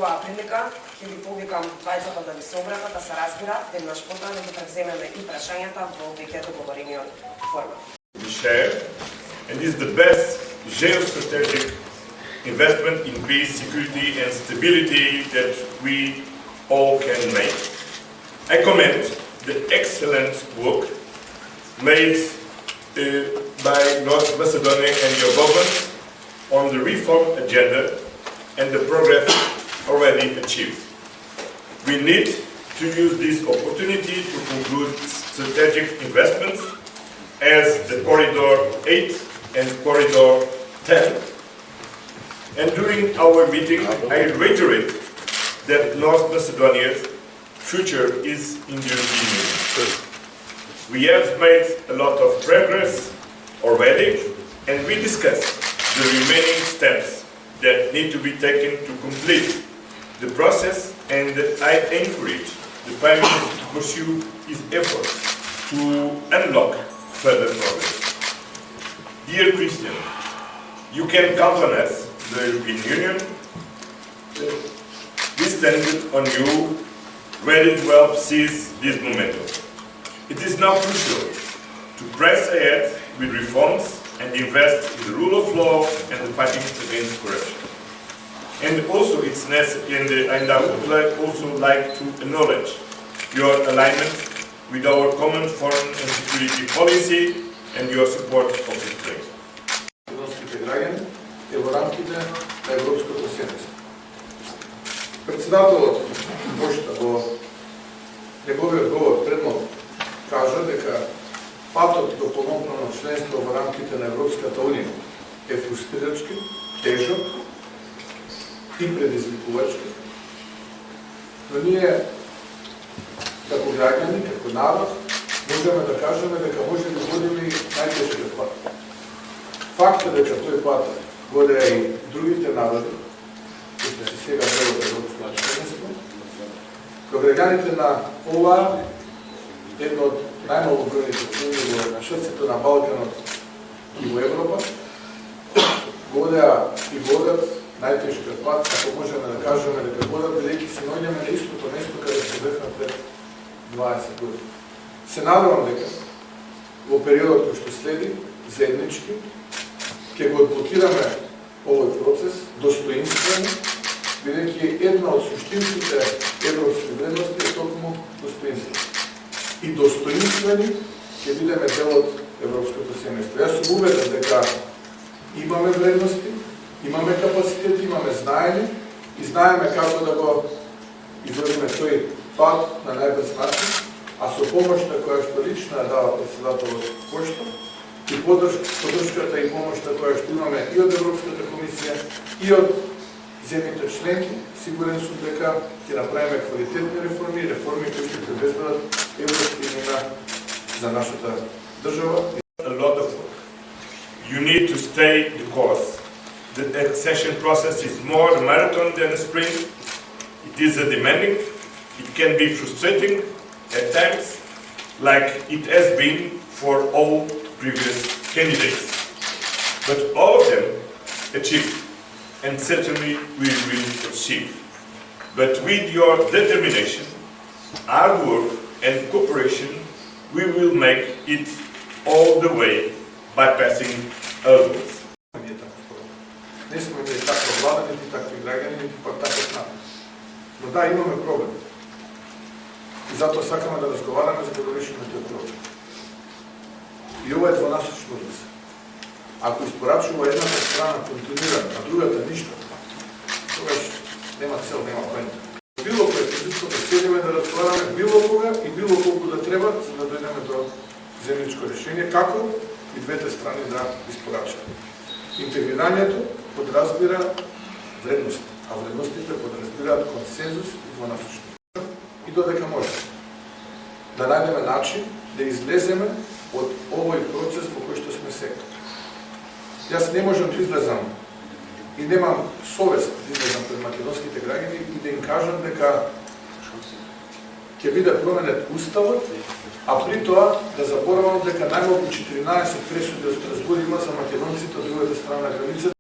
оваа прилика ќе ви повикам двајцата да ви се обратат, да се разбира, веднаш потоа да ги превземеме и прашањата во веќе договорениот формат. We share, and is the best geostrategic investment in peace, security and stability that we all can make. I commend the excellent work made by North Macedonia and your government on the reform agenda and the progress already achieved. We need to use this opportunity to conclude strategic investments as the Corridor 8 and Corridor 10. And during our meeting, I reiterate that North Macedonia's future is in the European Union. We have made a lot of progress already, and we discussed the remaining steps that need to be taken to complete the process, and I encourage the Prime Minister to pursue his efforts to unlock further progress. Dear Christian, you can count on us, the European Union. We stand on you, ready to help seize this momentum. It is now crucial to press ahead with reforms and invest in the rule of law and the fighting against corruption. And also, it's necessary, and I would also like to acknowledge your alignment with our common foreign and security policy and your support of this place. Е во рамките на европското семејство. Председателот Бошта во неговиот говор предно кажа дека патот до полноправно членство во рамките на Европската унија е фрустрирачки, тежок и предизвикувачки, но ние како граѓани, како народ, можеме да кажеме дека може да водиме најтежкиот пат. Факт е дека тој пат водеа и другите народи, кои се сега дел од европското членство, кога граѓаните на ова едно од најмалобројните земји на шрцето на Балканот и во Европа, водеа и водат најтешкиот пат, ако можеме да кажеме дека водат, бидејќи се наоѓаме на истото место каде се бевме пред 20 години. Се надевам дека во периодот кој што следи, заеднички, ќе го одблокираме овој процес достоинствено, бидејќи една од суштинските европски вредности е токму достоинство. И достоинствени ќе бидеме дел од европското семејство. Јас сум убеден дека имаме вредности, имаме капацитет, имаме знаење и знаеме како да го изводиме тој пат на најбрз начин, а со помошта која што лично ја дава председателот Бошта, и поддршката и помошта која што имаме и од Европската комисија и од земјите членки, сигурен сум дека ќе направиме квалитетни реформи, реформи кои ќе обезбедат европски имена за нашата држава. A lot of work. You need to stay the course. The accession process is more a marathon than a sprint. It is a demanding. It can be frustrating at times, like it has been for all previous candidates. But all of them achieved, and certainly we will achieve. But with your determination, hard work and cooperation, we will make it all the way by passing hurdles. Не сме имали таква влада, нити такви граѓани, нити пак таков народ. Но да, имаме проблем. И затоа сакаме да разговараме за да го решиме тој проблем. И ова е двонасочна улица. Ако испорачува едната страна континуирано, а другата ништо, тогаш нема цел, нема поента. Било кој физичко да седиме да разговараме било кога и било колку да треба, за да дојдеме до земјичко решение, како и двете страни да испорачат. Интегрирањето подразбира вредности, а вредностите подразбираат консензус и двонасочност. И додека може да најдеме начин да излеземе од овој процес по кој што сме сега. Јас не можам да излезам и немам совест да излезам пред македонските граѓани и да им кажам дека ќе биде променет уставот, а при тоа да заборавам дека најмалку 14 пресуди од Страсбург има за македонците од другата страна на границата.